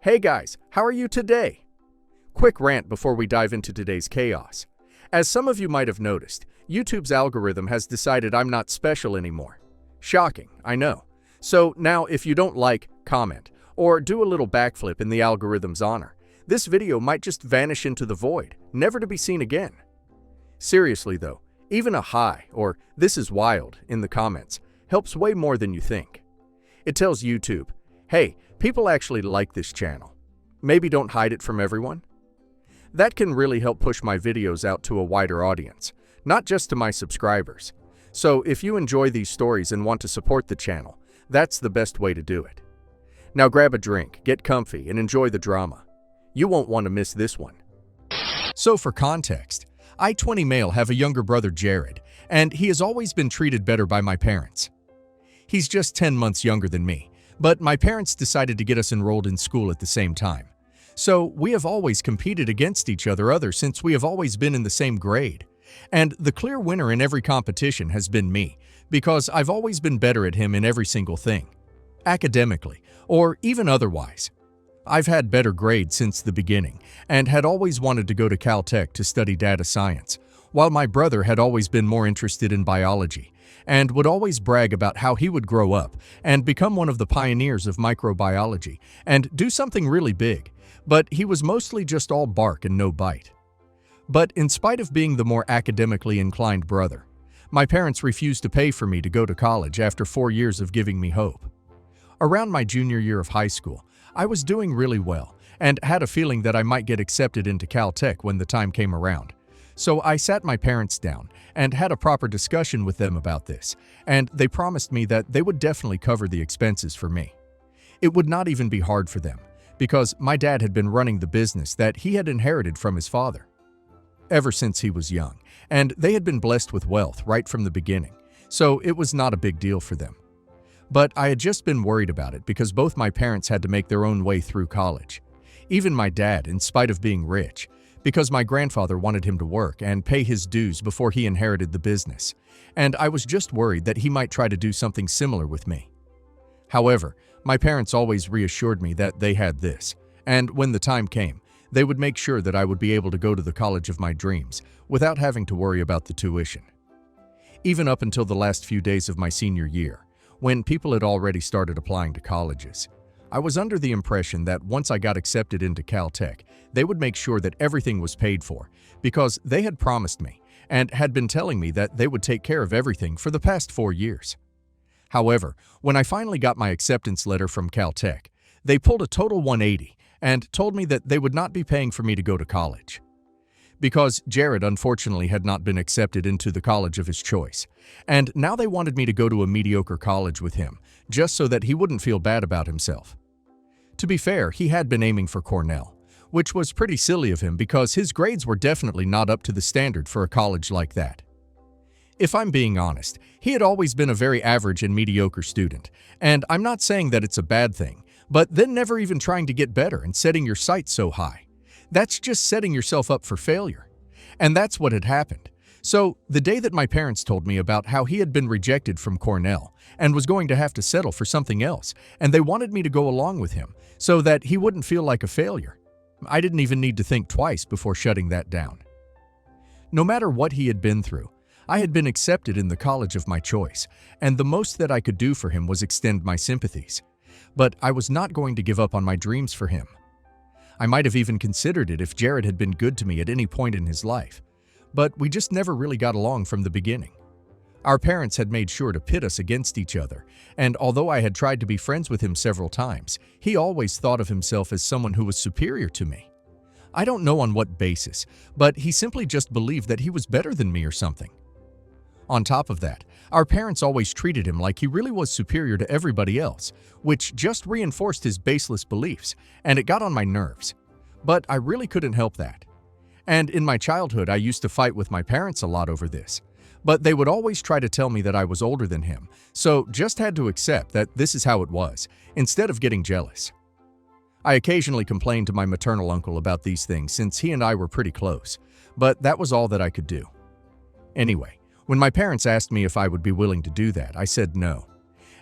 Hey guys, how are you today? Quick rant before we dive into today's chaos. As some of you might have noticed, YouTube's algorithm has decided I'm not special anymore. Shocking, I know. So now if you don't like, comment, or do a little backflip in the algorithm's honor, this video might just vanish into the void, never to be seen again. Seriously though, even a hi or "this is wild" in the comments helps way more than you think. It tells YouTube, hey, people actually like this channel. Maybe don't hide it from everyone. That can really help push my videos out to a wider audience, not just to my subscribers. So if you enjoy these stories and want to support the channel, that's the best way to do it. Now grab a drink, get comfy, and enjoy the drama. You won't want to miss this one. So for context, I, 20 male, have a younger brother, Jared, and he has always been treated better by my parents. He's just 10 months younger than me, but my parents decided to get us enrolled in school at the same time. So we have always competed against each other since we have always been in the same grade. And the clear winner in every competition has been me, because I've always been better at him in every single thing. Academically, or even otherwise. I've had better grades since the beginning, and had always wanted to go to Caltech to study data science, while my brother had always been more interested in biology, and would always brag about how he would grow up and become one of the pioneers of microbiology and do something really big, but he was mostly just all bark and no bite. But in spite of being the more academically inclined brother, my parents refused to pay for me to go to college after 4 years of giving me hope. Around my junior year of high school, I was doing really well and had a feeling that I might get accepted into Caltech when the time came around. So I sat my parents down and had a proper discussion with them about this, and they promised me that they would definitely cover the expenses for me. It would not even be hard for them, because my dad had been running the business that he had inherited from his father ever since he was young, and they had been blessed with wealth right from the beginning, so it was not a big deal for them. But I had just been worried about it because both my parents had to make their own way through college. Even my dad, in spite of being rich, because my grandfather wanted him to work and pay his dues before he inherited the business, and I was just worried that he might try to do something similar with me. However, my parents always reassured me that they had this, and when the time came, they would make sure that I would be able to go to the college of my dreams without having to worry about the tuition. Even up until the last few days of my senior year, when people had already started applying to colleges, I was under the impression that once I got accepted into Caltech, they would make sure that everything was paid for, because they had promised me and had been telling me that they would take care of everything for the past 4 years. However, when I finally got my acceptance letter from Caltech, they pulled a total 180 and told me that they would not be paying for me to go to college. Because Jared unfortunately had not been accepted into the college of his choice, and now they wanted me to go to a mediocre college with him, just so that he wouldn't feel bad about himself. To be fair, he had been aiming for Cornell, which was pretty silly of him because his grades were definitely not up to the standard for a college like that. If I'm being honest, he had always been a very average and mediocre student, and I'm not saying that it's a bad thing, but then never even trying to get better and setting your sights so high. That's just setting yourself up for failure. And that's what had happened. So, the day that my parents told me about how he had been rejected from Cornell and was going to have to settle for something else, and they wanted me to go along with him so that he wouldn't feel like a failure, I didn't even need to think twice before shutting that down. No matter what he had been through, I had been accepted in the college of my choice, and the most that I could do for him was extend my sympathies. But I was not going to give up on my dreams for him. I might have even considered it if Jared had been good to me at any point in his life, but we just never really got along from the beginning. Our parents had made sure to pit us against each other, and although I had tried to be friends with him several times, he always thought of himself as someone who was superior to me. I don't know on what basis, but he simply just believed that he was better than me or something. On top of that, our parents always treated him like he really was superior to everybody else, which just reinforced his baseless beliefs, and it got on my nerves. But I really couldn't help that. And in my childhood, I used to fight with my parents a lot over this. But they would always try to tell me that I was older than him, so just had to accept that this is how it was, instead of getting jealous. I occasionally complained to my maternal uncle about these things since he and I were pretty close, but that was all that I could do. Anyway, when my parents asked me if I would be willing to do that, I said no.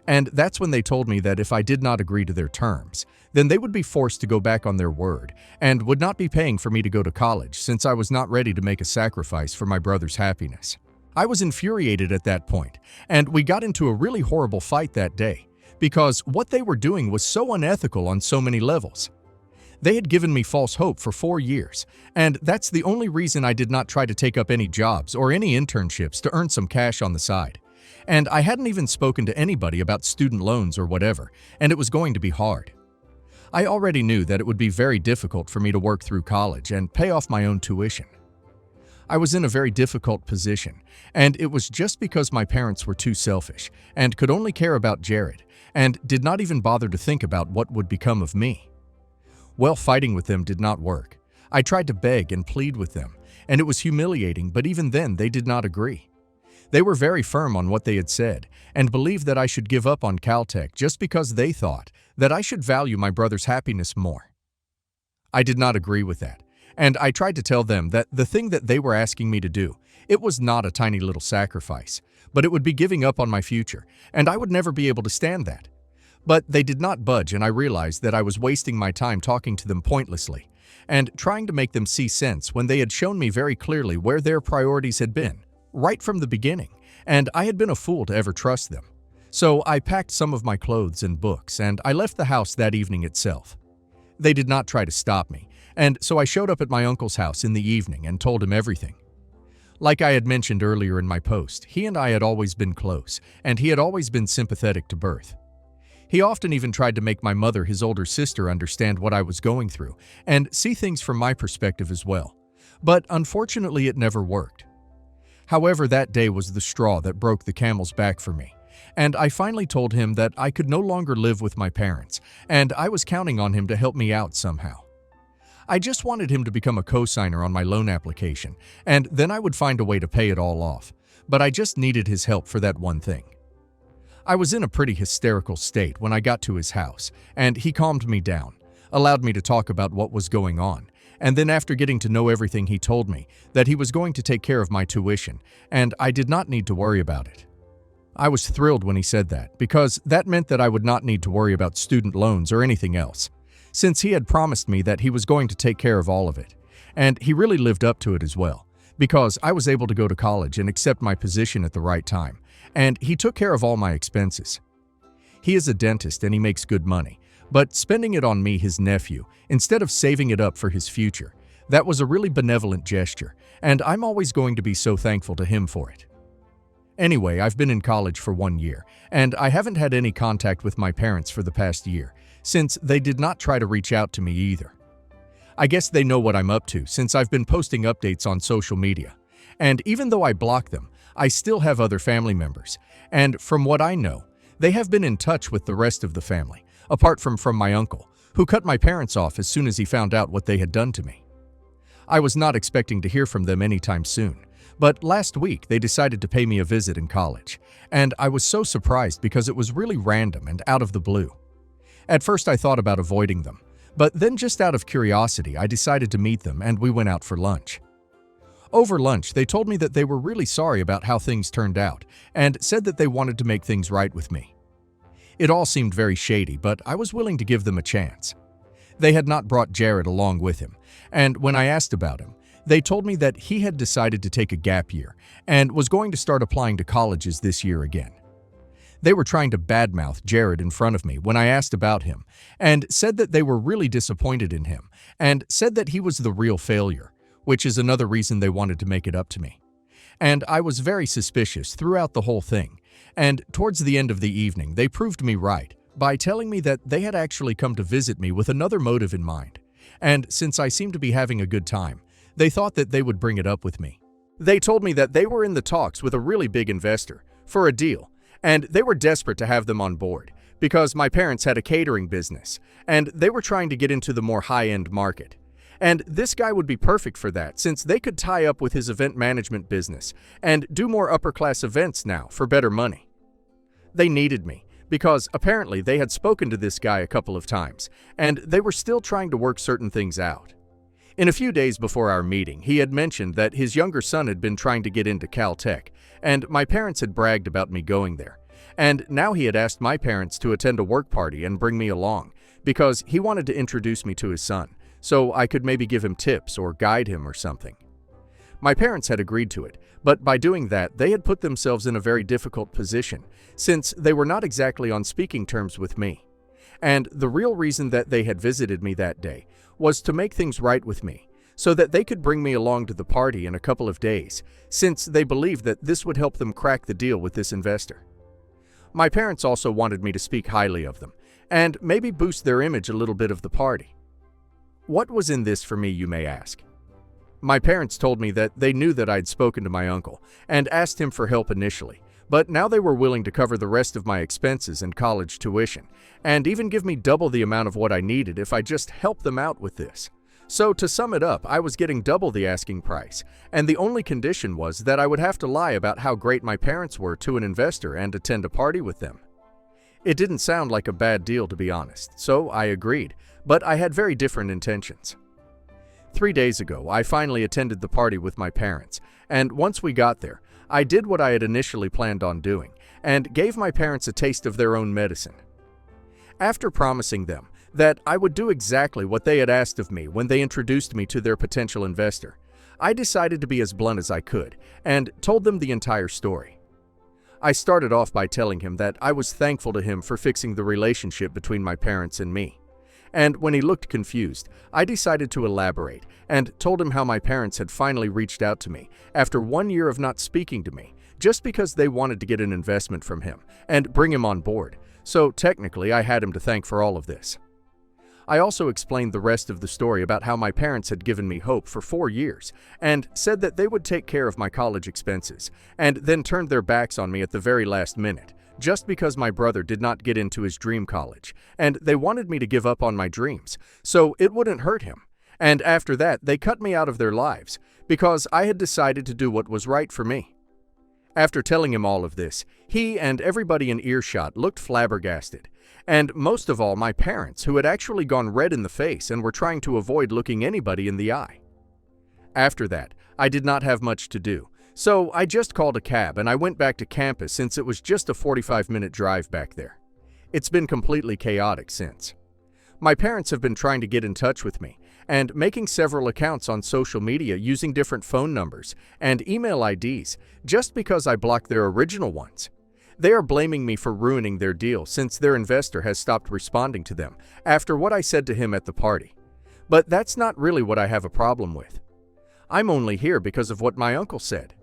And that's when they told me that if I did not agree to their terms, then they would be forced to go back on their word and would not be paying for me to go to college since I was not ready to make a sacrifice for my brother's happiness. I was infuriated at that point, and we got into a really horrible fight that day because what they were doing was so unethical on so many levels. They had given me false hope for 4 years, and that's the only reason I did not try to take up any jobs or any internships to earn some cash on the side. And I hadn't even spoken to anybody about student loans or whatever, and it was going to be hard. I already knew that it would be very difficult for me to work through college and pay off my own tuition. I was in a very difficult position, and it was just because my parents were too selfish and could only care about Jared, and did not even bother to think about what would become of me. Well, fighting with them did not work. I tried to beg and plead with them, and it was humiliating, but even then they did not agree. They were very firm on what they had said, and believed that I should give up on Caltech just because they thought that I should value my brother's happiness more. I did not agree with that, and I tried to tell them that the thing that they were asking me to do, it was not a tiny little sacrifice, but it would be giving up on my future, and I would never be able to stand that. But they did not budge, and I realized that I was wasting my time talking to them pointlessly, and trying to make them see sense when they had shown me very clearly where their priorities had been, right from the beginning, and I had been a fool to ever trust them. So I packed some of my clothes and books, and I left the house that evening itself. They did not try to stop me, and so I showed up at my uncle's house in the evening and told him everything. Like I had mentioned earlier in my post, he and I had always been close, and he had always been sympathetic to birth. He often even tried to make my mother, his older sister, understand what I was going through and see things from my perspective as well. But unfortunately, it never worked. However, that day was the straw that broke the camel's back for me, and I finally told him that I could no longer live with my parents, and I was counting on him to help me out somehow. I just wanted him to become a co-signer on my loan application, and then I would find a way to pay it all off, but I just needed his help for that one thing. I was in a pretty hysterical state when I got to his house, and he calmed me down, allowed me to talk about what was going on, and then after getting to know everything, he told me that he was going to take care of my tuition, and I did not need to worry about it. I was thrilled when he said that, because that meant that I would not need to worry about student loans or anything else, since he had promised me that he was going to take care of all of it, and he really lived up to it as well, because I was able to go to college and accept my position at the right time, and he took care of all my expenses. He is a dentist and he makes good money, but spending it on me, his nephew, instead of saving it up for his future, that was a really benevolent gesture, and I'm always going to be so thankful to him for it. Anyway, I've been in college for 1 year, and I haven't had any contact with my parents for the past year, since they did not try to reach out to me either. I guess they know what I'm up to since I've been posting updates on social media, and even though I block them, I still have other family members, and from what I know, they have been in touch with the rest of the family, apart from my uncle, who cut my parents off as soon as he found out what they had done to me. I was not expecting to hear from them anytime soon, but last week they decided to pay me a visit in college, and I was so surprised because it was really random and out of the blue. At first I thought about avoiding them, but then just out of curiosity I decided to meet them and we went out for lunch. Over lunch, they told me that they were really sorry about how things turned out and said that they wanted to make things right with me. It all seemed very shady, but I was willing to give them a chance. They had not brought Jared along with him, and when I asked about him, they told me that he had decided to take a gap year and was going to start applying to colleges this year again. They were trying to badmouth Jared in front of me when I asked about him and said that they were really disappointed in him and said that he was the real failure, which is another reason they wanted to make it up to me. And I was very suspicious throughout the whole thing, and towards the end of the evening, they proved me right by telling me that they had actually come to visit me with another motive in mind, and since I seemed to be having a good time, they thought that they would bring it up with me. They told me that they were in the talks with a really big investor for a deal, and they were desperate to have them on board because my parents had a catering business, and they were trying to get into the more high-end market. And this guy would be perfect for that since they could tie up with his event management business and do more upper-class events now for better money. They needed me because apparently they had spoken to this guy a couple of times and they were still trying to work certain things out. In a few days before our meeting, he had mentioned that his younger son had been trying to get into Caltech, and my parents had bragged about me going there, And now he had asked my parents to attend a work party and bring me along, because he wanted to introduce me to his son, so I could maybe give him tips or guide him or something. My parents had agreed to it, but by doing that, they had put themselves in a very difficult position, since they were not exactly on speaking terms with me. And the real reason that they had visited me that day was to make things right with me, so that they could bring me along to the party in a couple of days, since they believed that this would help them crack the deal with this investor. My parents also wanted me to speak highly of them, and maybe boost their image a little bit of the party. What was in this for me, you may ask? My parents told me that they knew that I'd spoken to my uncle and asked him for help initially, but now they were willing to cover the rest of my expenses and college tuition, and even give me double the amount of what I needed if I just helped them out with this. So to sum it up, I was getting double the asking price, and the only condition was that I would have to lie about how great my parents were to an investor and attend a party with them. It didn't sound like a bad deal, to be honest, so I agreed, but I had very different intentions. 3 days ago, I finally attended the party with my parents, and once we got there, I did what I had initially planned on doing, and gave my parents a taste of their own medicine. After promising them that I would do exactly what they had asked of me when they introduced me to their potential investor, I decided to be as blunt as I could, and told them the entire story. I started off by telling him that I was thankful to him for fixing the relationship between my parents and me. And when he looked confused, I decided to elaborate and told him how my parents had finally reached out to me after 1 year of not speaking to me, just because they wanted to get an investment from him and bring him on board, so technically I had him to thank for all of this. I also explained the rest of the story about how my parents had given me hope for 4 years and said that they would take care of my college expenses, and then turned their backs on me at the very last minute, just because my brother did not get into his dream college, and they wanted me to give up on my dreams, so it wouldn't hurt him. And after that, they cut me out of their lives, because I had decided to do what was right for me. After telling him all of this, he and everybody in earshot looked flabbergasted, and most of all my parents, who had actually gone red in the face and were trying to avoid looking anybody in the eye. After that, I did not have much to do, so I just called a cab and I went back to campus since it was just a 45-minute drive back there. It's been completely chaotic since. My parents have been trying to get in touch with me and making several accounts on social media using different phone numbers and email IDs just because I blocked their original ones. They are blaming me for ruining their deal since their investor has stopped responding to them after what I said to him at the party. But that's not really what I have a problem with. I'm only here because of what my uncle said.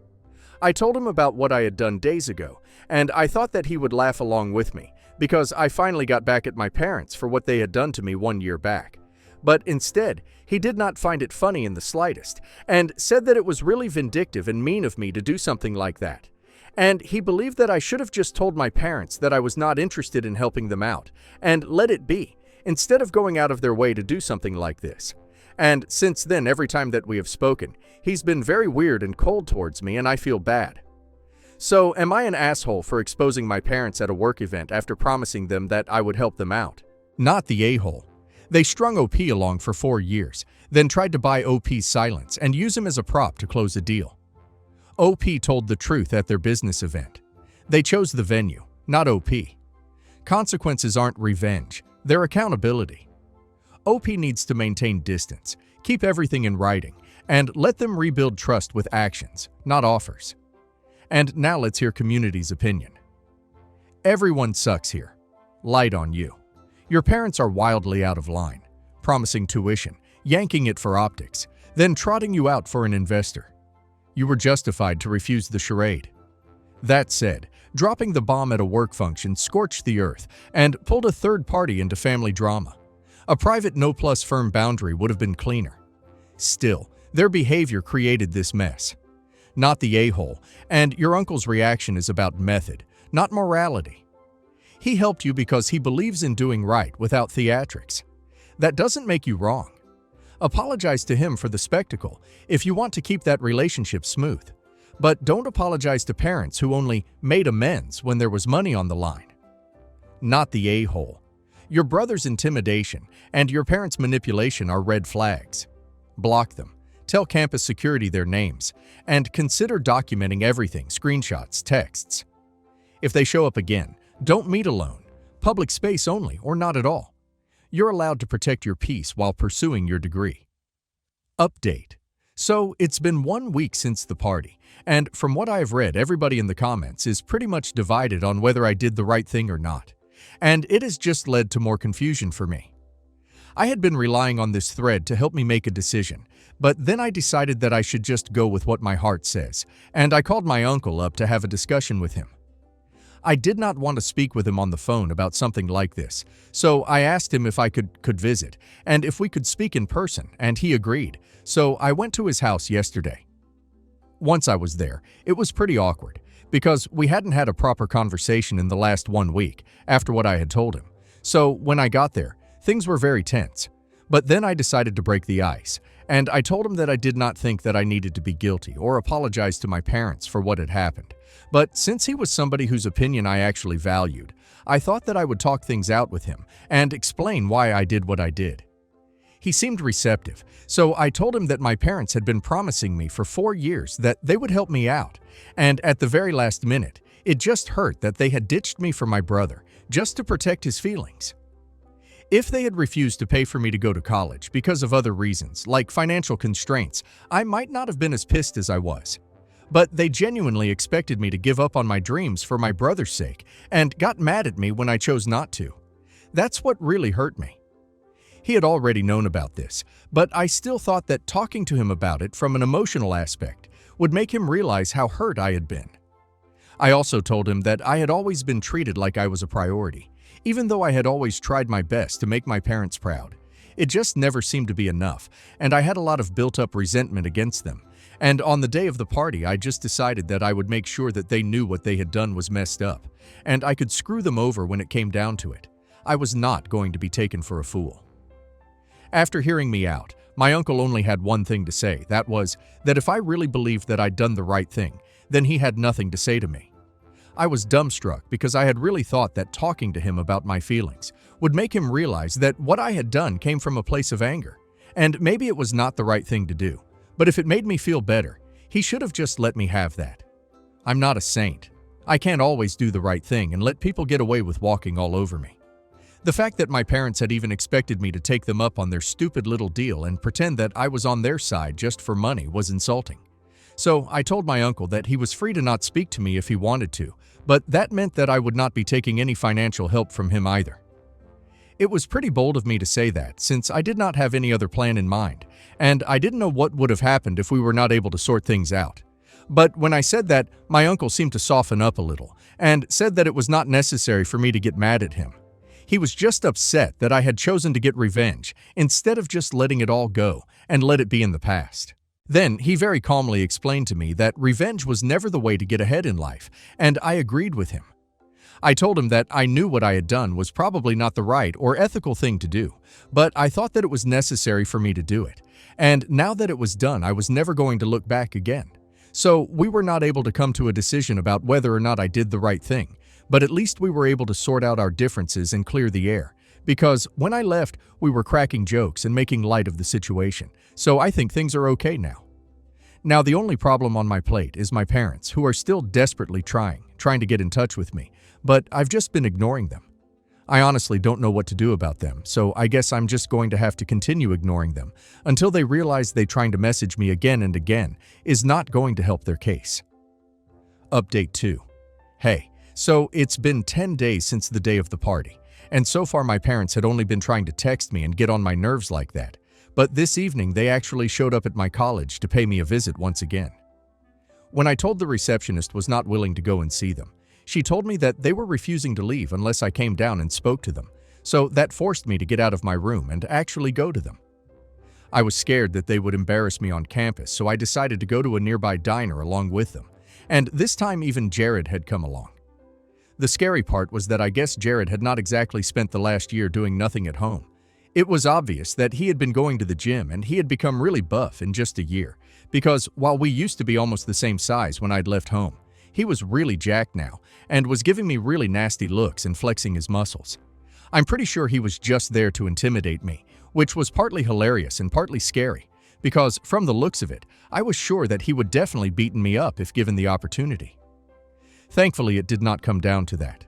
I told him about what I had done days ago, and I thought that he would laugh along with me because I finally got back at my parents for what they had done to me 1 year back. But instead, he did not find it funny in the slightest, and said that it was really vindictive and mean of me to do something like that. And he believed that I should have just told my parents that I was not interested in helping them out, and let it be, instead of going out of their way to do something like this. And since then, every time that we have spoken, he's been very weird and cold towards me, and I feel bad. So, am I an asshole for exposing my parents at a work event after promising them that I would help them out? Not the a-hole. They strung OP along for 4 years, then tried to buy OP's silence and use him as a prop to close a deal. OP told the truth at their business event. They chose the venue, not OP. Consequences aren't revenge, they're accountability. OP needs to maintain distance, keep everything in writing, and let them rebuild trust with actions, not offers. And now let's hear community's opinion. Everyone sucks here. Light on you. Your parents are wildly out of line, promising tuition, yanking it for optics, then trotting you out for an investor. You were justified to refuse the charade. That said, dropping the bomb at a work function scorched the earth and pulled a third party into family drama. A private no-plus firm boundary would have been cleaner. Still, their behavior created this mess. Not the a-hole, and your uncle's reaction is about method, not morality. He helped you because he believes in doing right without theatrics. That doesn't make you wrong. Apologize to him for the spectacle if you want to keep that relationship smooth. But don't apologize to parents who only made amends when there was money on the line. Not the a-hole. Your brother's intimidation and your parents' manipulation are red flags. Block them, tell campus security their names, and consider documenting everything, screenshots, texts. If they show up again, Don't meet alone. Public space only, or not at all. You're allowed to protect your peace while pursuing your degree. Update. So, it's been 1 week since the party, and from what I've read, everybody in the comments is pretty much divided on whether I did the right thing or not. And it has just led to more confusion for me. I had been relying on this thread to help me make a decision, but then I decided that I should just go with what my heart says, and I called my uncle up to have a discussion with him. I did not want to speak with him on the phone about something like this, so I asked him if I could visit, and if we could speak in person, and he agreed, so I went to his house yesterday. Once I was there, it was pretty awkward, because we hadn't had a proper conversation in the last 1 week after what I had told him. So when I got there, things were very tense. But then I decided to break the ice, and I told him that I did not think that I needed to be guilty or apologize to my parents for what had happened. But since he was somebody whose opinion I actually valued, I thought that I would talk things out with him and explain why I did what I did. He seemed receptive, so I told him that my parents had been promising me for 4 years that they would help me out, and at the very last minute, it just hurt that they had ditched me for my brother just to protect his feelings. If they had refused to pay for me to go to college because of other reasons, like financial constraints, I might not have been as pissed as I was. But they genuinely expected me to give up on my dreams for my brother's sake and got mad at me when I chose not to. That's what really hurt me. He had already known about this, but I still thought that talking to him about it from an emotional aspect would make him realize how hurt I had been. I also told him that I had always been treated like I was a priority, even though I had always tried my best to make my parents proud. It just never seemed to be enough, and I had a lot of built-up resentment against them. And on the day of the party, I just decided that I would make sure that they knew what they had done was messed up, and I could screw them over when it came down to it. I was not going to be taken for a fool. After hearing me out, my uncle only had one thing to say, that was that if I really believed that I'd done the right thing, then he had nothing to say to me. I was dumbstruck because I had really thought that talking to him about my feelings would make him realize that what I had done came from a place of anger, and maybe it was not the right thing to do, but if it made me feel better, he should have just let me have that. I'm not a saint. I can't always do the right thing and let people get away with walking all over me. The fact that my parents had even expected me to take them up on their stupid little deal and pretend that I was on their side just for money was insulting. So I told my uncle that he was free to not speak to me if he wanted to, but that meant that I would not be taking any financial help from him either. It was pretty bold of me to say that, since I did not have any other plan in mind, and I didn't know what would have happened if we were not able to sort things out. But when I said that, my uncle seemed to soften up a little, and said that it was not necessary for me to get mad at him. He was just upset that I had chosen to get revenge, instead of just letting it all go and let it be in the past. Then he very calmly explained to me that revenge was never the way to get ahead in life, and I agreed with him. I told him that I knew what I had done was probably not the right or ethical thing to do, but I thought that it was necessary for me to do it, and now that it was done, I was never going to look back again. So we were not able to come to a decision about whether or not I did the right thing, but at least we were able to sort out our differences and clear the air, because when I left, we were cracking jokes and making light of the situation, so I think things are okay now. Now, the only problem on my plate is my parents, who are still desperately trying to get in touch with me, but I've just been ignoring them. I honestly don't know what to do about them, so I guess I'm just going to have to continue ignoring them until they realize they trying to message me again and again is not going to help their case. Update 2. Hey, so it's been 10 days since the day of the party, and so far my parents had only been trying to text me and get on my nerves like that. But this evening, they actually showed up at my college to pay me a visit once again. When I told the receptionist was not willing to go and see them, she told me that they were refusing to leave unless I came down and spoke to them, so that forced me to get out of my room and actually go to them. I was scared that they would embarrass me on campus, so I decided to go to a nearby diner along with them, and this time even Jared had come along. The scary part was that I guess Jared had not exactly spent the last year doing nothing at home. It was obvious that he had been going to the gym and he had become really buff in just a year, because while we used to be almost the same size when I'd left home, he was really jacked now and was giving me really nasty looks and flexing his muscles. I'm pretty sure he was just there to intimidate me, which was partly hilarious and partly scary, because from the looks of it, I was sure that he would definitely beaten me up if given the opportunity. Thankfully, it did not come down to that.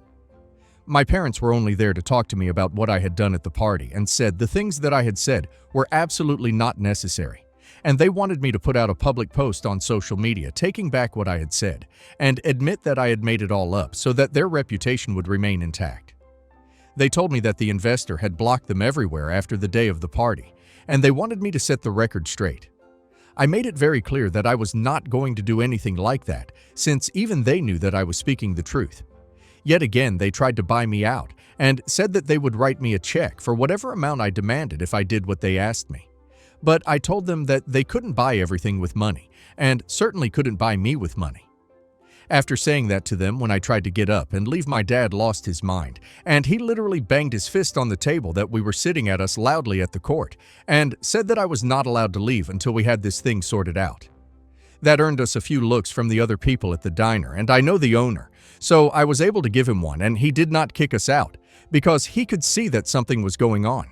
My parents were only there to talk to me about what I had done at the party and said the things that I had said were absolutely not necessary. And they wanted me to put out a public post on social media taking back what I had said and admit that I had made it all up so that their reputation would remain intact. They told me that the investor had blocked them everywhere after the day of the party, and they wanted me to set the record straight. I made it very clear that I was not going to do anything like that, since even they knew that I was speaking the truth. Yet again, they tried to buy me out and said that they would write me a check for whatever amount I demanded if I did what they asked me. But I told them that they couldn't buy everything with money, and certainly couldn't buy me with money. After saying that to them, when I tried to get up and leave, my dad lost his mind, and he literally banged his fist on the table that we were sitting at us loudly at the court, and said that I was not allowed to leave until we had this thing sorted out. That earned us a few looks from the other people at the diner, and I know the owner, so I was able to give him one, and he did not kick us out, because he could see that something was going on.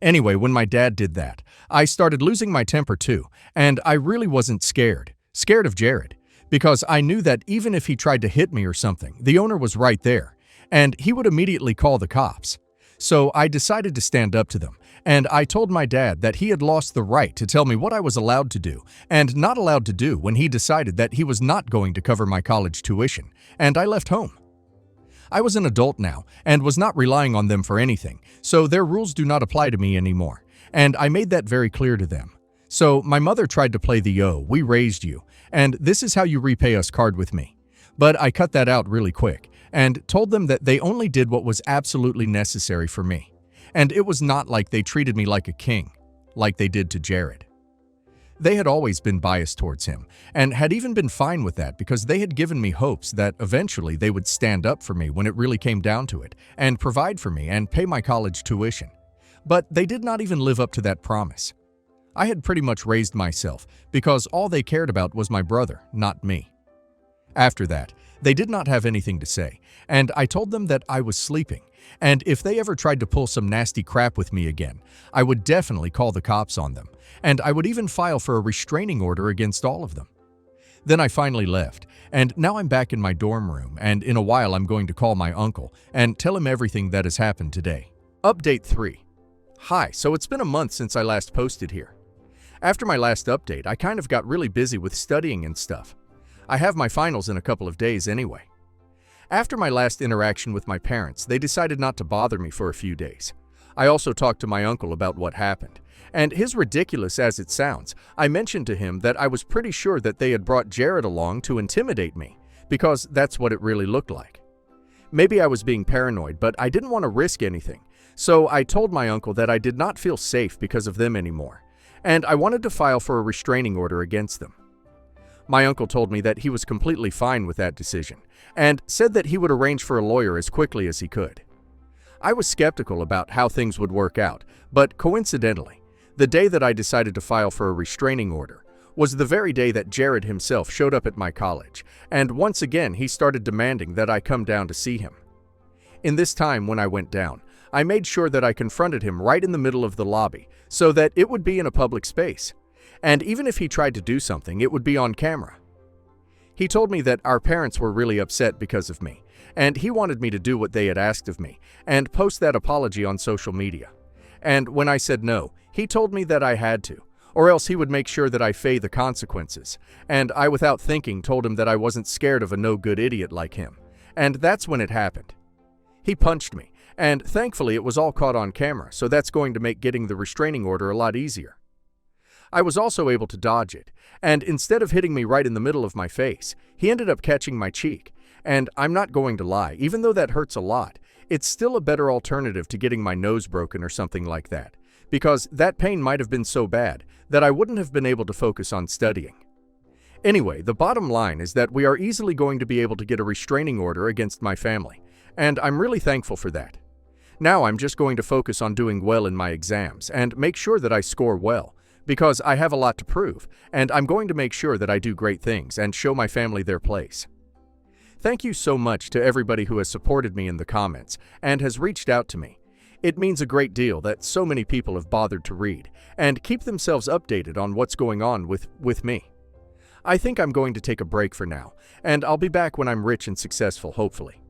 Anyway, when my dad did that, I started losing my temper too, and I really wasn't scared of Jared, because I knew that even if he tried to hit me or something, the owner was right there, and he would immediately call the cops. So I decided to stand up to them, and I told my dad that he had lost the right to tell me what I was allowed to do and not allowed to do when he decided that he was not going to cover my college tuition, and I left home. I was an adult now and was not relying on them for anything, so their rules do not apply to me anymore, and I made that very clear to them. So my mother tried to play the we raised you, and this is how you repay us card with me. But I cut that out really quick and told them that they only did what was absolutely necessary for me. And it was not like they treated me like a king, like they did to Jared. They had always been biased towards him, and had even been fine with that because they had given me hopes that eventually they would stand up for me when it really came down to it, and provide for me and pay my college tuition. But they did not even live up to that promise. I had pretty much raised myself because all they cared about was my brother, not me. After that, they did not have anything to say, and I told them that I was sleeping, and if they ever tried to pull some nasty crap with me again, I would definitely call the cops on them, and I would even file for a restraining order against all of them. Then I finally left, and now I'm back in my dorm room, and in a while I'm going to call my uncle and tell him everything that has happened today. Update 3. Hi, so it's been a month since I last posted here. After my last update, I kind of got really busy with studying and stuff. I have my finals in a couple of days anyway. After my last interaction with my parents, they decided not to bother me for a few days. I also talked to my uncle about what happened, and as ridiculous as it sounds, I mentioned to him that I was pretty sure that they had brought Jared along to intimidate me, because that's what it really looked like. Maybe I was being paranoid, but I didn't want to risk anything, so I told my uncle that I did not feel safe because of them anymore, and I wanted to file for a restraining order against them. My uncle told me that he was completely fine with that decision, and said that he would arrange for a lawyer as quickly as he could. I was skeptical about how things would work out, but coincidentally, the day that I decided to file for a restraining order was the very day that Jared himself showed up at my college, and once again he started demanding that I come down to see him. In this time when I went down, I made sure that I confronted him right in the middle of the lobby so that it would be in a public space, and even if he tried to do something, it would be on camera. He told me that our parents were really upset because of me, and he wanted me to do what they had asked of me and post that apology on social media. And when I said no, he told me that I had to, or else he would make sure that I pay the consequences, and I, without thinking, told him that I wasn't scared of a no-good idiot like him, and that's when it happened. He punched me, and thankfully it was all caught on camera, so that's going to make getting the restraining order a lot easier. I was also able to dodge it, and instead of hitting me right in the middle of my face, he ended up catching my cheek, and I'm not going to lie, even though that hurts a lot, it's still a better alternative to getting my nose broken or something like that, because that pain might have been so bad that I wouldn't have been able to focus on studying. Anyway, the bottom line is that we are easily going to be able to get a restraining order against my family, and I'm really thankful for that. Now I'm just going to focus on doing well in my exams and make sure that I score well, because I have a lot to prove, and I'm going to make sure that I do great things and show my family their place. Thank you so much to everybody who has supported me in the comments and has reached out to me. It means a great deal that so many people have bothered to read and keep themselves updated on what's going on with me. I think I'm going to take a break for now, and I'll be back when I'm rich and successful, hopefully.